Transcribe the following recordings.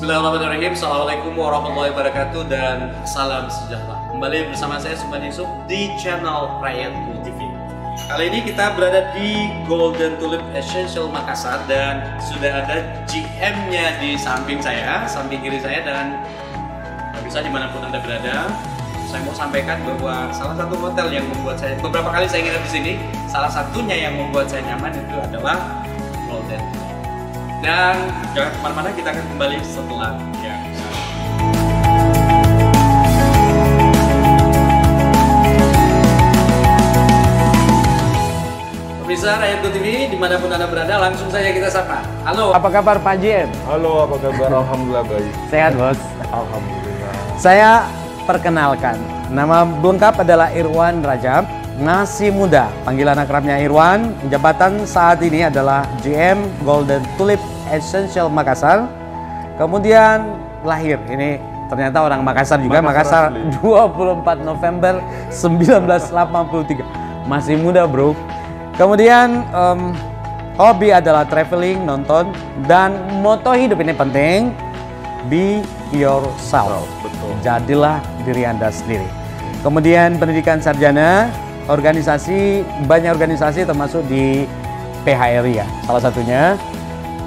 Bismillahirrahmanirrahim. Assalamualaikum warahmatullahi wabarakatuh dan salam sejahtera. Kembali bersama saya Sumban Yusuf di channel Rakyatku TV. Kali ini kita berada di Golden Tulip Essential Makassar dan sudah ada GM-nya di samping saya, samping kiri saya, dan bisa dimanapun Anda berada. Saya mau sampaikan bahwa salah satu hotel yang membuat saya beberapa kali saya nginep di sini, salah satunya yang membuat saya nyaman itu adalah Golden Tulip. Dan jangan kemana-mana, kita akan kembali setelah yang satu. Pemirsa Rakyatku TV, dimanapun Anda berada, langsung saja kita sapa. Halo, apa kabar Pak JM? Halo, apa kabar? Alhamdulillah baik. Sehat, Bos? Alhamdulillah. Saya perkenalkan, nama lengkap adalah Irwan Rajab, masih muda, panggilan akrabnya Irwan. Jabatan saat ini adalah GM Golden Tulip Essential Makassar. Kemudian lahir, ini ternyata orang Makassar juga, Makassar 24 November 1983. Masih muda, bro. Kemudian hobi adalah traveling, nonton, dan moto hidup ini penting, be yourself. Betul. Jadilah diri Anda sendiri. Kemudian pendidikan sarjana, organisasi, banyak organisasi termasuk di PHRI ya, salah satunya.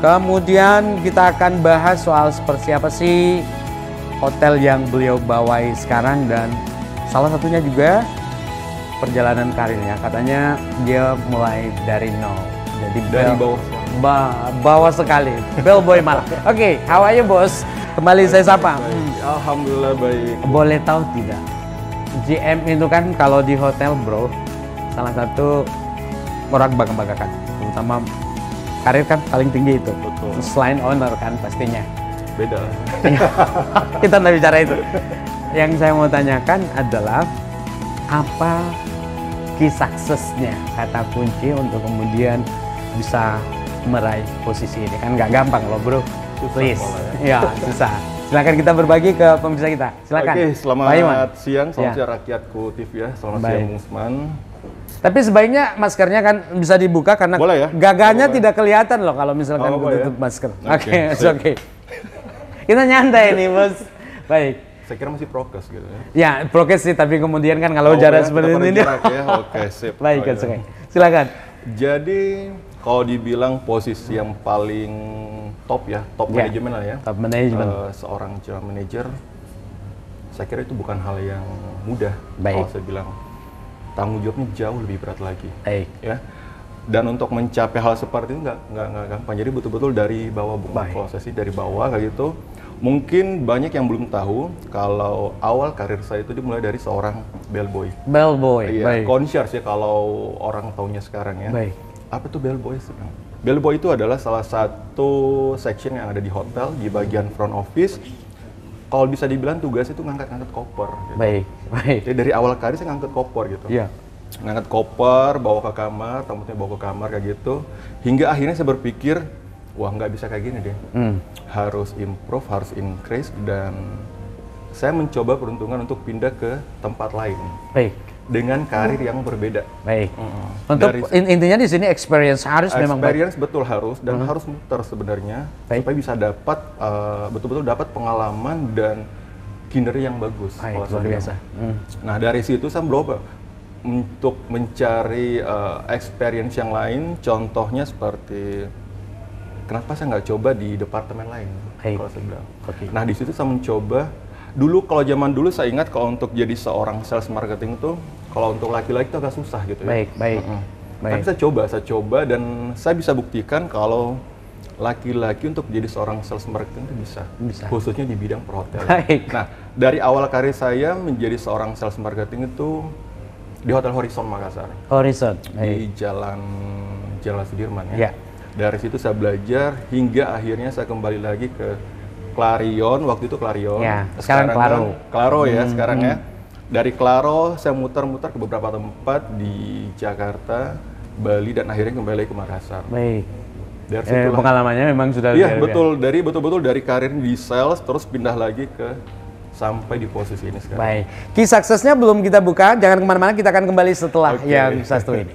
Kemudian kita akan bahas soal seperti apa sih hotel yang beliau bawai sekarang, dan salah satunya juga perjalanan karirnya. Katanya dia mulai dari nol. Jadi Dari bawah. Bawah sekali. Bellboy malah. Oke, how are you, Bos? Kembali saya sapa. Alhamdulillah baik. Boleh tahu tidak? GM itu kan kalau di hotel, bro, salah satu orang bangga-banggakan, terutama karir kan paling tinggi itu. Betul. Selain owner kan pastinya. Beda. Kita nggak bicara itu. Yang saya mau tanyakan adalah apa key suksesnya, kata kunci untuk kemudian bisa meraih posisi ini. Kan nggak gampang loh, bro. Susah. Please. Ya, susah. Silakan kita berbagi ke pemirsa kita. Silakan. Oke, selamat siang, selamat Ya. siang Rakyatku TV ya. Selamat Baik. siang Bung Usman. Tapi sebaiknya maskernya kan bisa dibuka karena Boleh ya? gagahnya Boleh. tidak kelihatan loh kalau misalkan Oh, boleh tutup ya? masker. Oke, Oke, it's sip. okay. Kita nyantai nih, Bos. Baik. Saya kira masih prokes gitu ya. Ya, prokes sih, tapi kemudian kan kalau jarak ya, seperti tetap ada ini. jarak ya. Oke, sip. Baik, Oh, kan, ya. silakan. Jadi kalau dibilang posisi yang paling top ya, top Ya. manajemen lah ya. Top manajemen. Seorang general manager, saya kira itu bukan hal yang mudah. Baik. Kalau saya bilang tanggung jawabnya jauh lebih berat lagi. Baik. Ya. Dan untuk mencapai hal seperti itu nggak gampang. Jadi betul-betul dari bawah, Bung. Baik. Kalau saya sih dari bawah kayak gitu. Mungkin banyak yang belum tahu kalau awal karir saya itu dimulai dari seorang bellboy. Bellboy. Iya, Baik. concierge ya kalau orang taunya sekarang ya. Baik. Apa tuh bellboy sebenarnya? Bellboy itu adalah salah satu section yang ada di hotel di bagian front office. Kalau bisa dibilang tugasnya itu ngangkat-ngangkat koper. Gitu. Baik. Baik. Jadi dari awal karir saya ngangkat koper gitu. Iya. Ngangkat koper, bawa ke kamar, tamunya bawa ke kamar kayak gitu. Hingga akhirnya saya berpikir, wah nggak bisa kayak gini deh. Harus improve, harus increase, dan saya mencoba peruntungan untuk pindah ke tempat lain Baik. dengan karir yang berbeda. Baik. Untuk intinya di sini experience harus memang baik. Experience betul harus, dan harus muter sebenarnya. Baik. Supaya bisa dapat betul-betul dapat pengalaman dan kinerja yang bagus. Baik, kalau saya luar bilang. biasa. Nah dari situ saya berubah untuk mencari experience yang lain. Contohnya seperti kenapa saya nggak coba di departemen lain, Baik. kalau saya bilang. Oke. Nah di situ saya mencoba. Dulu kalau zaman dulu saya ingat kalau untuk jadi seorang sales marketing itu kalau untuk laki-laki itu agak susah gitu ya. Baik, baik. Baik. Tapi saya coba dan saya bisa buktikan kalau laki-laki untuk jadi seorang sales marketing itu bisa. Bisa. Khususnya di bidang perhotelan. Baik. Nah, dari awal karir saya menjadi seorang sales marketing itu di Hotel Horizon Makassar. Horizon. Di Jalan Sudirman ya. Ya. Dari situ saya belajar hingga akhirnya saya kembali lagi ke Clarion, waktu itu Clarion. Ya, sekarang Claro. Claro ya sekarang ya. Dari Claro saya muter-muter ke beberapa tempat di Jakarta, Bali, dan akhirnya kembali ke Makassar. Baik. Dari situlah. Pengalamannya memang sudah Iya luar betul, betul-betul dari karir di sales terus pindah lagi ke sampai di posisi ini sekarang. Baik. Key suksesnya belum kita buka, jangan kemana-mana, kita akan kembali setelah Oke. yang satu ini.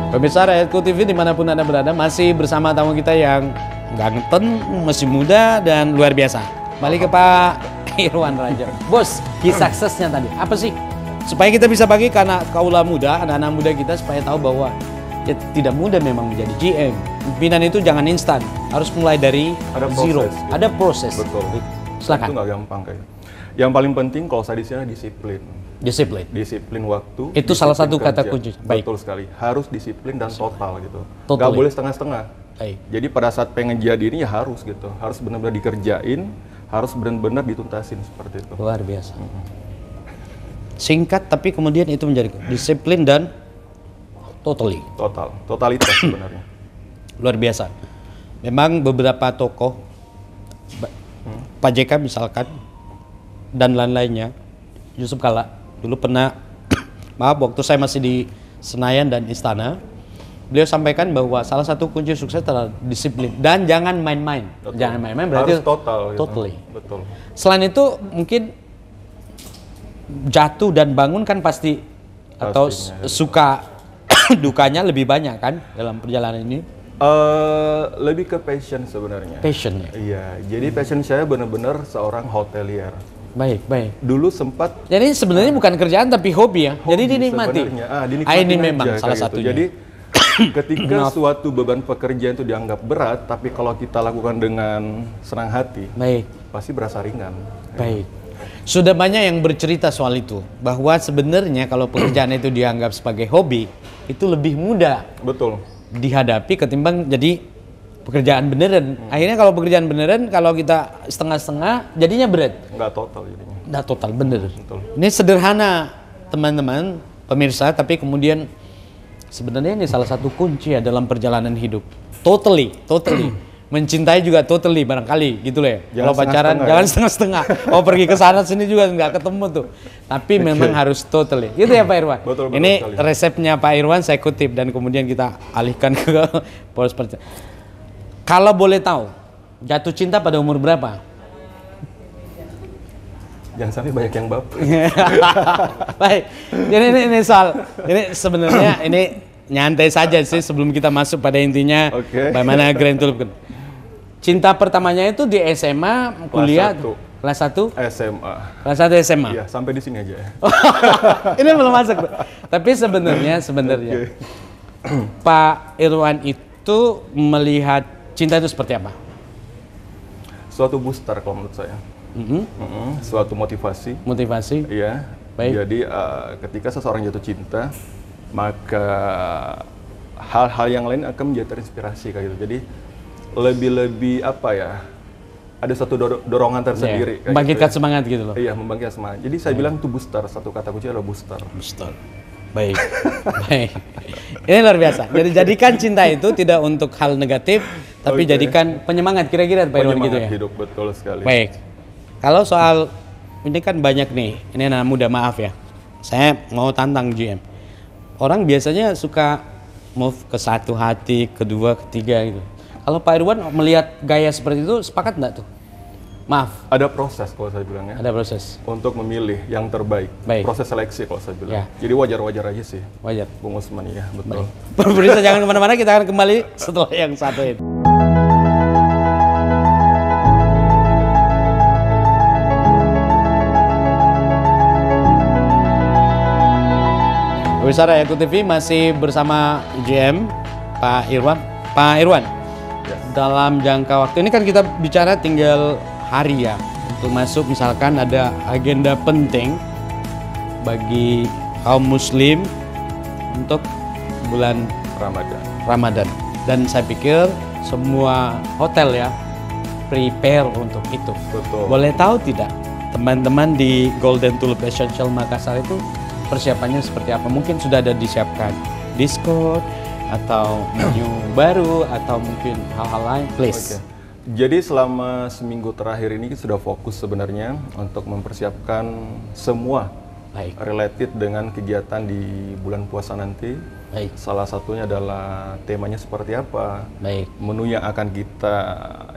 Pemirsa Rakyatku TV dimanapun Anda berada, masih bersama tamu kita yang ganteng, masih muda, dan luar biasa. Balik ke Pak Irwan Raja. Bos, kisah suksesnya tadi, apa sih? Supaya kita bisa bagi ke anak kaula muda, anak-anak muda kita, supaya tahu bahwa ya, tidak mudah memang menjadi GM. Pimpinan itu jangan instan, harus mulai dari zero. Proses, gitu. Ada proses. Betul. Silakan. Itu nggak gampang kayak. Yang paling penting kalau saya di sini disiplin. Disiplin. Disiplin waktu. Itu salah disiplin satu kata kerja. kunci. Baik. Betul sekali. Harus disiplin dan total gitu. Totally. Nggak boleh setengah-setengah. Baik. Jadi pada saat pengen jadi ini ya harus gitu. Harus benar-benar dikerjain, harus benar-benar dituntasin seperti itu. Luar biasa. Singkat tapi kemudian itu menjadi disiplin dan totally. Totalitas sebenarnya. Luar biasa. Memang beberapa tokoh Pak JK misalkan dan lain-lainnya, Yusuf Kala dulu pernah maaf waktu saya masih di Senayan dan Istana, beliau sampaikan bahwa salah satu kunci sukses adalah disiplin dan jangan main-main. Jangan main-main berarti harus total gitu. Totally. Betul. Selain itu mungkin jatuh dan bangun kan pasti atau Pastinya, suka dukanya lebih banyak kan dalam perjalanan ini. Lebih ke passion sebenarnya. Passion ya. Iya, jadi passion saya benar-benar seorang hotelier. Baik, baik. Dulu sempat Jadi sebenarnya bukan kerjaan tapi hobi ya. Jadi dinikmati. sebenarnya. Ini Dinikmatin aja memang kayak salah gitu. satunya. Jadi ketika suatu beban pekerjaan itu dianggap berat, tapi kalau kita lakukan dengan senang hati, Baik, pasti berasa ringan. baik. Sudah banyak yang bercerita soal itu bahwa sebenarnya kalau pekerjaan itu dianggap sebagai hobi itu lebih mudah Betul. dihadapi ketimbang jadi pekerjaan beneran. Akhirnya kalau pekerjaan beneran kalau kita setengah-setengah jadinya berat. Nggak total jadinya. Nggak total bener. Betul. Ini sederhana teman-teman pemirsa, tapi kemudian sebenarnya ini salah satu kunci ya dalam perjalanan hidup. Totally. Mencintai juga totally barangkali gitu loh ya. Kalau pacaran jangan setengah-setengah. Oh pergi ke sana sini juga nggak ketemu tuh. Tapi memang harus totally. Gitu ya Pak Irwan. Betul Ini sekali. resepnya Pak Irwan saya kutip dan kemudian kita alihkan ke poros percaya. Kalau boleh tahu, jatuh cinta pada umur berapa? Jangan sampai banyak yang baper. Baik. Jadi ini soal ini sebenarnya ini nyantai saja sih sebelum kita masuk pada intinya Oke. bagaimana Grand Tulip. Cinta pertamanya itu di SMA, kuliah, kelas 1? SMA. Kelas 1 SMA. Iya, sampai di sini aja ya. Ini belum masuk. Tapi sebenarnya Oke. Pak Irwan itu melihat cinta itu seperti apa? Suatu booster kalau menurut saya. Suatu motivasi. Motivasi? Iya. Baik. Jadi ketika seseorang jatuh cinta, maka hal-hal yang lain akan menjadi terinspirasi kayak gitu. Jadi lebih apa ya? Ada satu dorongan tersendiri. kayak Membangkitkan gitu ya. semangat gitu loh. Iya, membangkitkan semangat. Jadi saya bilang itu booster. Satu kata kunci adalah booster. Booster. Baik. Baik. Ini luar biasa. Jadi jadikan cinta itu tidak untuk hal negatif, tapi Oke. jadikan penyemangat kira-kira Pak Irwan gitu Penyemangat ya. hidup, betul sekali. Baik. Kalau soal ini kan banyak nih, ini anak muda maaf ya. Saya mau tantang GM. Orang biasanya suka move ke satu hati, kedua, ketiga gitu. Kalau Pak Irwan melihat gaya seperti itu, sepakat nggak tuh? Maaf, Ada proses kalau saya bilang ya. ada proses. Untuk memilih yang terbaik. Baik. Proses seleksi kalau saya bilang. Ya. Jadi wajar-wajar aja sih. Wajar. Bung Usman, ya betul. Pemirsa jangan kemana-mana, kita akan kembali setelah yang satu ini. Pemirsa Rakyatku TV masih bersama GM Pak Irwan. Pak Irwan, Ya. dalam jangka waktu ini kan kita bicara tinggal hari ya untuk masuk, misalkan ada agenda penting bagi kaum muslim untuk bulan Ramadan. Dan saya pikir semua hotel ya prepare untuk itu. Betul. Boleh tahu tidak teman-teman di Golden Tulip Essential Makassar itu persiapannya seperti apa? Mungkin sudah ada disiapkan diskon atau menu baru atau mungkin hal-hal lain, please. Oke. Jadi selama seminggu terakhir ini kita sudah fokus sebenarnya untuk mempersiapkan semua Baik. related dengan kegiatan di bulan puasa nanti. Baik. Salah satunya adalah temanya seperti apa, Baik. menu yang akan kita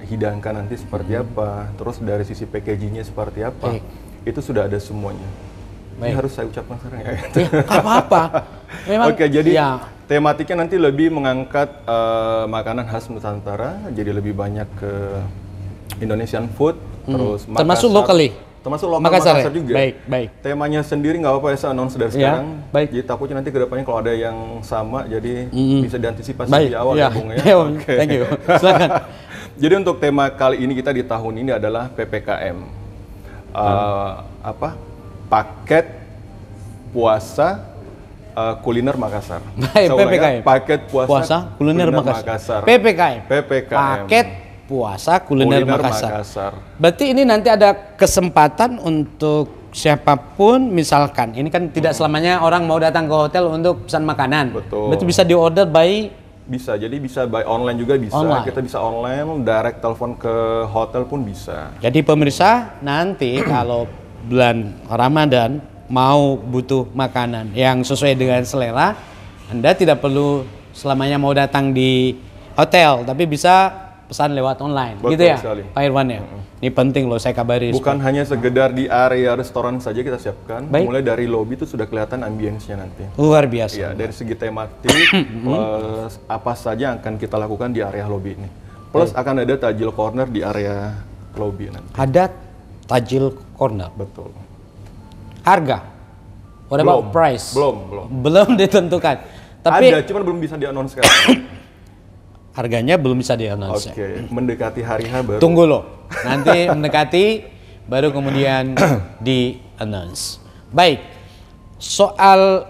hidangkan nanti seperti apa, terus dari sisi packagingnya seperti apa, Baik. itu sudah ada semuanya. Ini Baik. harus saya ucapkan sekarang ya. Ya, nggak apa-apa. Memang Oke, jadi ya, Tematiknya nanti lebih mengangkat makanan khas Nusantara, jadi lebih banyak ke Indonesian food, terus Termasuk locally? Termasuk lokal Makassar Makassar ya? juga. Baik, baik. Temanya sendiri nggak apa-apa ya, saya announce dari Ya, sekarang. baik. Jadi takutnya nanti kedepannya kalau ada yang sama, jadi bisa diantisipasi Baik, di awal ya. ya Bung ya. Oke. Thank you. Silakan. Jadi untuk tema kali ini kita di tahun ini adalah PPKM. Paket puasa kuliner Makassar. Baik, Saya ulang ya, PPKM. paket puasa kuliner Makassar. PPKM. Paket puasa kuliner Makassar. Makassar. Berarti ini nanti ada kesempatan untuk siapapun, misalkan ini kan tidak selamanya orang mau datang ke hotel untuk pesan makanan. Betul. Berarti bisa diorder by Bisa, jadi bisa by online juga bisa. Online. Kita bisa online, direct telepon ke hotel pun bisa. Jadi pemirsa, nanti kalau bulan Ramadan mau butuh makanan yang sesuai dengan selera, Anda tidak perlu selamanya mau datang di hotel, tapi bisa pesan lewat online. Betul gitu ya, sekali. Pak Irwan ya? Ini penting loh, saya kabari. Bukan hanya sekedar di area restoran saja kita siapkan, Baik. mulai dari lobby itu sudah kelihatan ambience-nya nanti. Luar biasa. Ya, dari segi tematik, plus apa saja yang akan kita lakukan di area lobby ini. Plus akan ada tajil corner di area lobby nanti. Ada tajil corner. Betul. Harga? What about price? Belum. Belum ditentukan. Tapi Ada, cuman belum bisa di-announce sekarang. harganya belum bisa di-announce. Oke, mendekati hari H baru. Tunggu loh. Nanti mendekati baru kemudian di-announce. Baik. Soal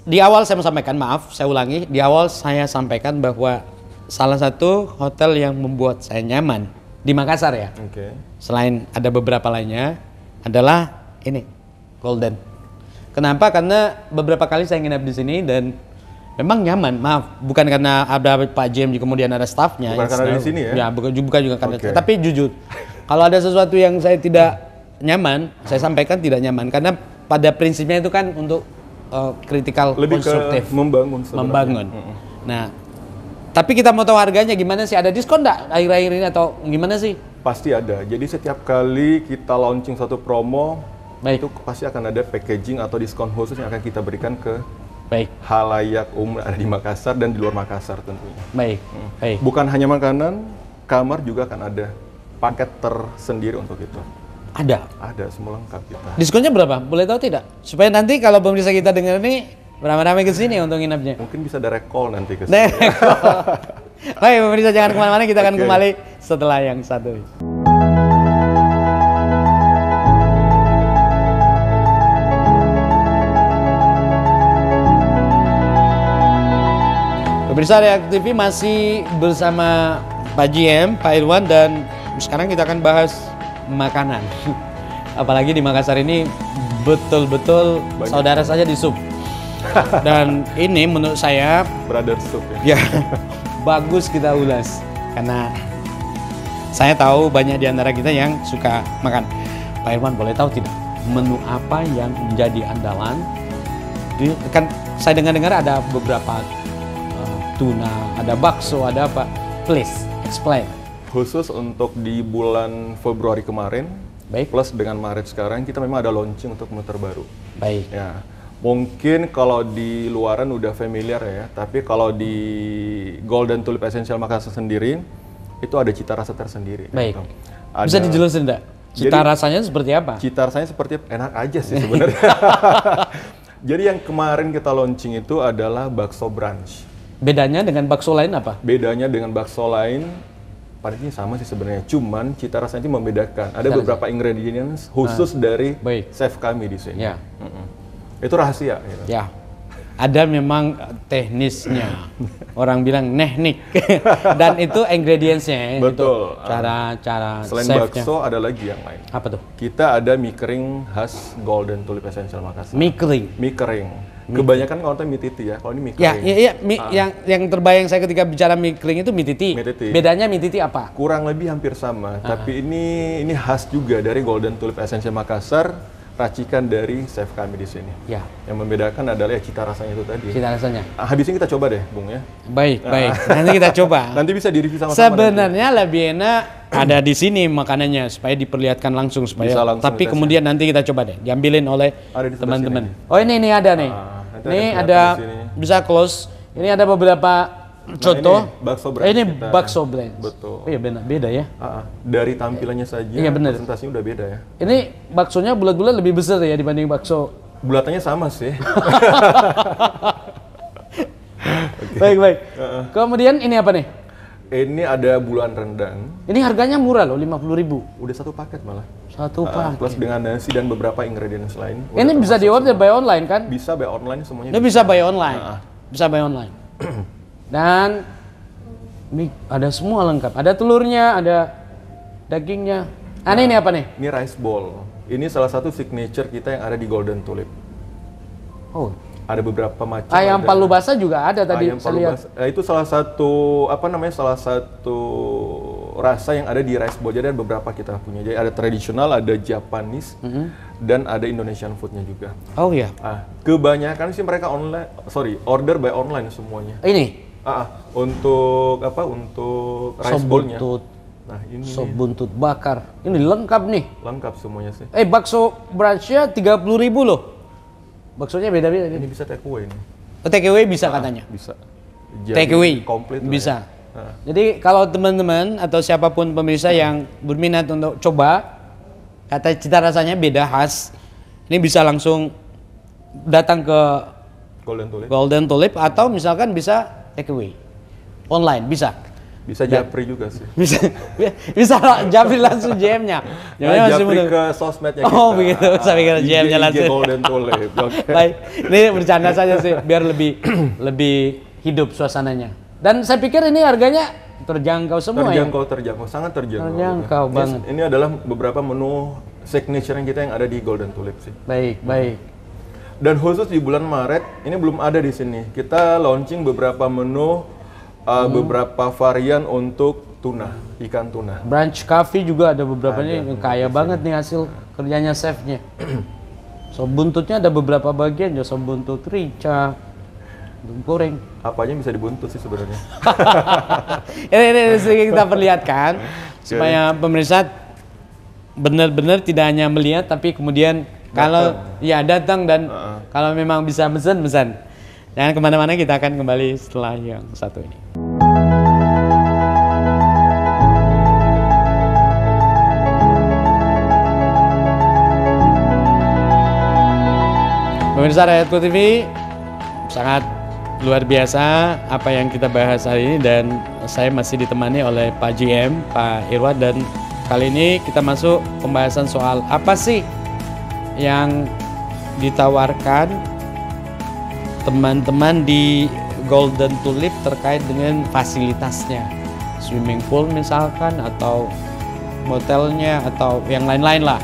di awal saya mau sampaikan, maaf, saya ulangi. Di awal saya sampaikan bahwa salah satu hotel yang membuat saya nyaman di Makassar ya. Oke. Selain ada beberapa lainnya adalah ini, Golden. Kenapa? Karena beberapa kali saya nginap di sini dan memang nyaman. Maaf, bukan karena ada Pak JM kemudian ada staffnya. Bukan karena di sini ya? Ya, bukan juga karena. Oke. Tapi jujur, kalau ada sesuatu yang saya tidak nyaman, saya sampaikan tidak nyaman karena pada prinsipnya itu kan untuk critical Lebih konstruktif, ke membangun sebenarnya. membangun. Nah, tapi kita mau tahu harganya gimana sih? Ada diskon nggak akhir-akhir ini atau gimana sih? Pasti ada. Jadi setiap kali kita launching satu promo, Baik. itu pasti akan ada packaging atau diskon khusus yang akan kita berikan ke Baik, halayak umum ada di Makassar dan di luar Makassar tentunya. baik, baik. Bukan hanya makanan, kamar juga akan ada paket tersendiri untuk itu. Ada. Ada semua lengkap kita. Diskonnya berapa? Boleh tahu tidak? Supaya nanti kalau pemirsa kita dengar ini beramai-ramai ke sini untuk nginapnya. Mungkin bisa direct call nanti ke Nah, sini. baik pemirsa jangan kemana-mana, kita akan Oke. kembali setelah yang satu ini. Pemirsa React TV masih bersama Pak JM, Pak Irwan, dan sekarang kita akan bahas makanan. Apalagi di Makassar ini betul-betul Banyak. saudara saja di sup. Dan ini menurut saya Brother soup ya. ya bagus kita ulas karena saya tahu banyak di antara kita yang suka makan. Pak Irwan, boleh tahu tidak menu apa yang menjadi andalan? Kan saya dengar-dengar ada beberapa tuna, ada bakso, ada apa? Please explain. Khusus untuk di bulan Februari kemarin, Baik, plus dengan Maret sekarang, kita memang ada launching untuk menu terbaru. baik. Ya, mungkin kalau di luaran udah familiar ya, tapi kalau di Golden Tulip Essential Makassar sendiri, itu ada cita rasa tersendiri. Baik. gitu. Bisa dijelasin enggak? Cita Jadi- rasanya seperti apa? Cita rasanya seperti enak aja sih sebenarnya. Jadi yang kemarin kita launching itu adalah bakso brunch. Bedanya dengan bakso lain apa? Bedanya dengan bakso lain, padahal sama sih sebenarnya. Cuman cita rasanya itu membedakan. Ada Cita beberapa ingredients khusus dari baik. chef kami di sini. Ya. Itu rahasia. Gitu. Ya, ada memang teknisnya. Orang bilang teknik. Dan itu ingredientsnya. Betul. Itu cara Selain chefnya. bakso ada lagi yang lain. Apa tuh? Kita ada mie kering khas Golden Tulip Essential Makassar. Mie kering. Mie kering. Kebanyakan kalau mie titi ya. Kalau ini mie Ya, kering. iya, yang terbayang saya ketika bicara mie kering itu mie titi. Mie titi. Bedanya mie titi apa? Kurang lebih hampir sama, tapi ini khas juga dari Golden Tulip Essential Makassar, racikan dari chef kami di sini. Ya, Yang membedakan adalah ya cita rasanya itu tadi. cita rasanya. Habis ini kita coba deh, Bung ya. Baik, baik. Nanti kita coba. Nanti bisa di-review sama-sama. Sebenarnya lebih enak ada di sini makanannya supaya diperlihatkan langsung supaya. Bisa langsung Tapi kita kemudian nanti kita coba deh, diambilin oleh Ada di sebelah teman-teman. sini. Oh ini ada nih. nanti Ini kelihatan ada di sini. bisa close. Ini ada beberapa contoh. Ini bakso brand Ini kita. bakso blend. Betul. Oh iya beda ya. Dari tampilannya saja, Iya, bener. presentasinya udah beda ya. Ini baksonya bulat-bulat lebih besar ya dibanding bakso. Bulatannya sama sih. Baik. Kemudian ini apa nih? Ini ada bulan rendang, Ini harganya murah loh, 50.000. udah satu paket malah. Satu paket. Plus dengan nasi dan beberapa ingredients lain. Ini bisa di-order by online kan? Bisa by online semuanya. Ini bisa buy online. Bisa buy online. Dan ini ada semua lengkap. Ada telurnya, ada dagingnya. Ini apa nih? Ini rice bowl. Ini salah satu signature kita yang ada di Golden Tulip. Oh, Ada beberapa macam. ayam ada palu basah juga ada tadi ayam saya palu lihat. basah. Itu salah satu salah satu rasa yang ada di rice bowl. Jadi ada beberapa kita punya. Jadi ada tradisional, ada Japanese, dan ada Indonesian foodnya juga. Oh iya. Kebanyakan sih mereka order by online semuanya. Ini Untuk rice sop bowl-nya. buntut, Nah ini sop buntut bakar. Ini lengkap nih. lengkap semuanya sih. Bakso branch-nya 30.000 loh. Baksonya beda-beda. Ini bisa take away nih. Take away bisa katanya. Bisa. Take away Komplit lah bisa. ya. Jadi kalau teman-teman atau siapapun pemirsa yang berminat untuk coba, kata cita rasanya beda khas, ini bisa langsung datang ke Golden Tulip. Golden Tulip atau misalkan bisa take away online bisa. Bisa japri juga sih. Bisa japri langsung JM-nya. Japri ke sosmednya kita. Oh begitu, saya pikir IG JM-nya langsung. Golden Tulip. Oke. Baik, ini bercanda saja sih biar lebih hidup suasananya. Dan saya pikir ini harganya terjangkau semua ya. Terjangkau, sangat terjangkau. Terjangkau banget. Ini adalah beberapa menu signature yang kita yang ada di Golden Tulip sih. Baik. Dan khusus di bulan Maret, ini belum ada di sini. Kita launching beberapa menu, beberapa varian untuk tuna, ikan tuna. Branch Coffee juga ada beberapa nih, kaya banget nih hasil kerjanya chefnya. Sop buntutnya ada beberapa bagian ya, sop buntut rica, goreng. Apanya bisa dibuntut sih sebenarnya. Ini sedikit kita perlihatkan supaya pemirsa benar-benar tidak hanya melihat tapi kemudian kalau ya datang dan kalau memang bisa pesan. Jangan kemana-mana, kita akan kembali setelah yang satu ini. Pemirsa Rakyatku TV, sangat luar biasa apa yang kita bahas hari ini dan saya masih ditemani oleh Pak GM, Pak Irwan, dan kali ini kita masuk pembahasan soal apa sih yang ditawarkan teman-teman di Golden Tulip terkait dengan fasilitasnya, swimming pool misalkan atau motelnya atau yang lain-lain lah.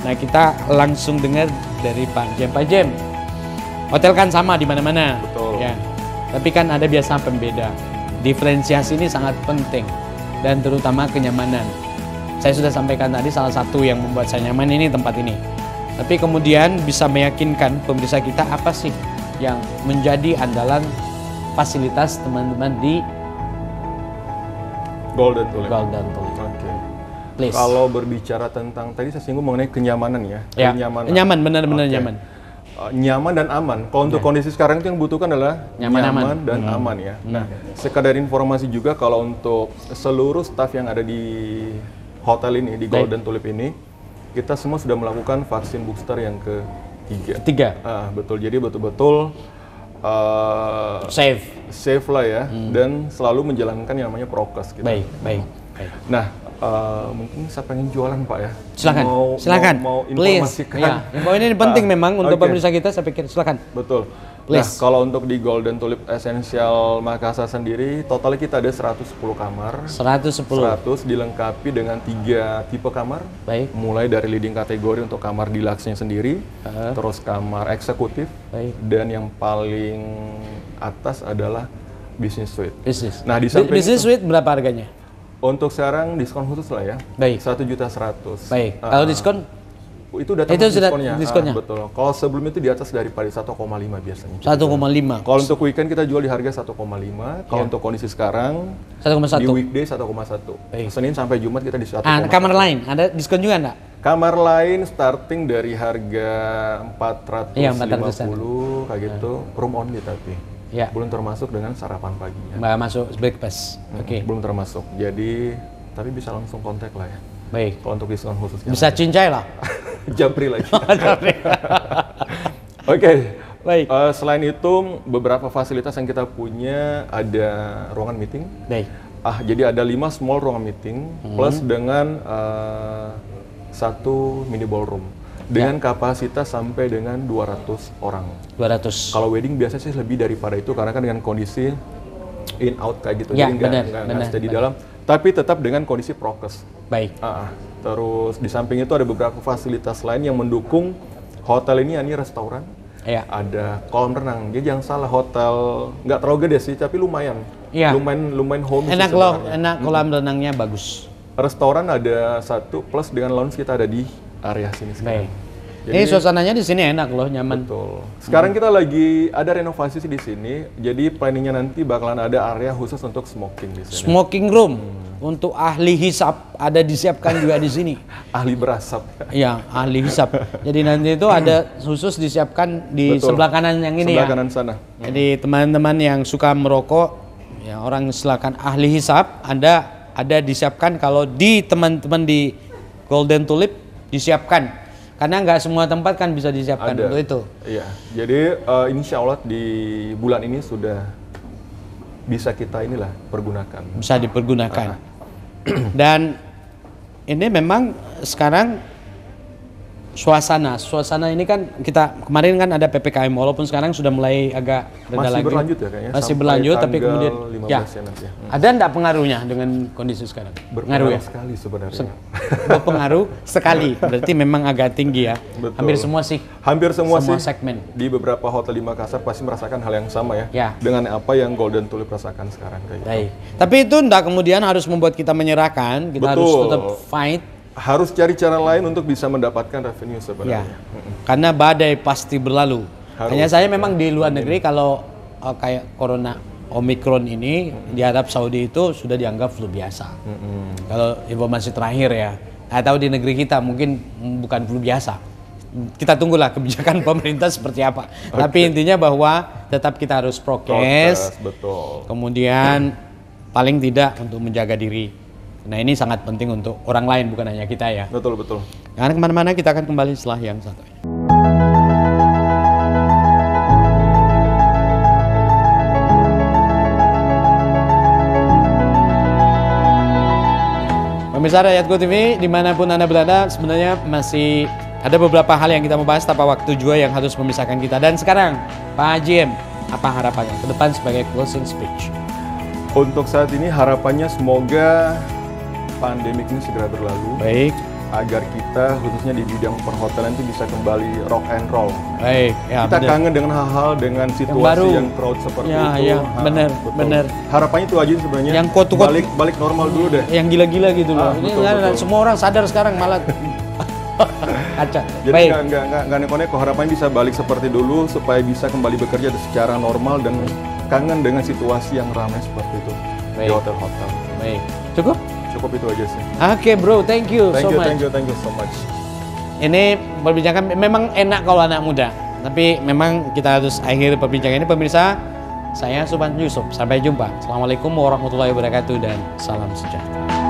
Nah kita langsung dengar dari Pak Jem. Pak Jem, hotel kan sama di mana-mana, ya. Tapi kan ada biasa pembeda. Diferensiasi ini sangat penting dan terutama kenyamanan. Saya sudah sampaikan tadi salah satu yang membuat saya nyaman ini tempat ini. Tapi kemudian bisa meyakinkan pemirsa kita apa sih yang menjadi andalan fasilitas teman-teman di Golden Tulip. Oke. Please. Kalau berbicara tentang tadi saya singgung mengenai kenyamanan ya. Ya. Kenyamanan. Nyaman, benar-benar nyaman. Nyaman dan aman. Kalau untuk kondisi sekarang itu yang dibutuhkan adalah nyaman dan aman ya. Nah, sekadar informasi juga kalau untuk seluruh staf yang ada di hotel ini, di Golden Tulip ini, kita semua sudah melakukan vaksin booster yang ketiga. Betul, jadi betul-betul safe lah ya, dan selalu menjalankan yang namanya prokes. Baik. Nah, mungkin saya pengen jualan Pak ya. Silakan. Mau Please. informasikan. Ya, info ini penting memang untuk pemirsa kita, saya pikir. Silakan. Betul. Please. Nah, kalau untuk di Golden Tulip Essential Makassar sendiri, total kita ada 110 kamar. 100 dilengkapi dengan 3 tipe kamar. Baik. Mulai dari leading kategori untuk kamar deluxe-nya sendiri, terus kamar eksekutif, dan yang paling atas adalah business suite. Nah, di samping business suite berapa harganya? Untuk sekarang diskon khusus lah ya. Baik. 1.100.000. Baik. Kalau diskon? Itu udah itu sudah diskonnya. Diskonnya. Betul. Kalau sebelum itu di atas daripada 1,5 biasanya. 1,5. Kalau untuk weekend kita jual di harga 1,5. Kalau untuk kondisi sekarang 1,1. di weekday 1,1. Senin sampai Jumat kita di 1,1. Kamar lain ada diskon juga enggak? Kamar lain starting dari harga 450 kayak gitu, room only tapi. Ya. Belum termasuk dengan sarapan paginya. Mbak masuk breakfast. Oke. Belum termasuk. Jadi, tapi bisa langsung kontak lah ya. Baik. Kalau untuk diskon khususnya. Bisa cincai lah. Japri lagi. Oke. Baik. Selain itu, beberapa fasilitas yang kita punya ada ruangan meeting. Baik. Jadi ada 5 small ruangan meeting plus dengan 1 mini ballroom dengan kapasitas sampai dengan 200 orang. 200. Kalau wedding biasanya sih lebih daripada itu karena kan dengan kondisi in out kayak gitu, Ya, jadi nggak stay di benar. dalam, tapi tetap dengan kondisi prokes. Baik. Terus di samping itu ada beberapa fasilitas lain yang mendukung hotel ini restoran. Iya. Ada kolam renang. Jadi jangan salah, hotel nggak terlalu gede sih, tapi lumayan. Iya. Lumayan home. Enak loh, enak, kolam renangnya bagus. Restoran ada 1 plus dengan lounge kita ada di area sini sekarang. Baik. Ini suasananya di sini enak loh, nyaman. Betul. Sekarang kita lagi ada renovasi sih di sini. Jadi planningnya nanti bakalan ada area khusus untuk smoking di sini. Smoking room untuk ahli hisap ada disiapkan juga di sini. Ahli berasap. Iya, ahli hisap. Jadi nanti itu ada khusus disiapkan di Betul. sebelah kanan yang ini Sebelah ya. kanan sana. Jadi teman-teman yang suka merokok, ya orang silakan ahli hisap, ada disiapkan kalau di teman-teman di Golden Tulip disiapkan. Karena nggak semua tempat kan bisa disiapkan Ada. untuk itu. Iya. Jadi insya Allah di bulan ini sudah bisa kita pergunakan. Bisa dipergunakan. Dan ini memang sekarang suasana ini kan kita kemarin kan ada PPKM, walaupun sekarang sudah mulai agak reda Masih lagi. berlanjut ya kayaknya. Masih sampai berlanjut, tapi tanggal kemudian 15 ya, nanti ya. ada enggak pengaruhnya dengan kondisi sekarang? Berpengaruh ya? sekali sebenarnya. Berpengaruh sekali, berarti memang agak tinggi ya. Betul. Hampir semua sih. Hampir semua sih segmen. di beberapa hotel di Makassar pasti merasakan hal yang sama ya. Ya. Dengan apa yang Golden Tulip rasakan sekarang kayak gitu. Baik. Tapi itu enggak kemudian harus membuat kita menyerahkan, kita harus Betul. tetap fight. Harus cari cara lain untuk bisa mendapatkan revenue Ya, sebenarnya. karena badai pasti berlalu. Harus, Hanya saya memang di luar negeri kalau kayak corona Omicron ini di Arab Saudi itu sudah dianggap flu biasa. Kalau informasi terakhir ya, saya tahu di negeri kita mungkin bukan flu biasa. Kita tunggulah kebijakan pemerintah seperti apa. Tapi intinya bahwa tetap kita harus prokes. Betul. Kemudian paling tidak untuk menjaga diri. Nah ini sangat penting untuk orang lain, bukan hanya kita ya. Betul, betul. Karena kemana-mana kita akan kembali setelah yang satu ini. Pemirsa Rakyatku TV, dimanapun Anda berada, sebenarnya masih ada beberapa hal yang kita mau bahas, tapi waktu juga yang harus memisahkan kita. Dan sekarang, Pak Haji M, apa harapannya ke depan sebagai closing speech? Untuk saat ini harapannya semoga pandemik ini segera berlalu. Baik. Agar kita khususnya di bidang perhotelan itu bisa kembali rock and roll. Baik, ya Kita benar. kangen dengan hal-hal dengan situasi baru. yang crowd seperti Ya, itu. ya, benar, betul. benar. Harapannya itu aja sebenarnya. Yang quote-quote- balik normal dulu deh. Yang gila-gila gitu loh. Ini betul, kan betul. semua orang sadar sekarang malah kaca. Jadi Baik. nggak neko-neko, harapannya bisa balik seperti dulu supaya bisa kembali bekerja secara normal dan kangen dengan situasi yang ramai seperti itu Baik. di hotel-hotel. Baik. Cukup? Cukup itu aja sih. Oke, bro, thank you so much. Thank you so much. Ini perbincangan memang enak kalau anak muda, tapi memang kita harus akhiri perbincangan ini. Pemirsa, saya Subhan Yusuf. Sampai jumpa. Assalamualaikum warahmatullahi wabarakatuh dan salam sejahtera.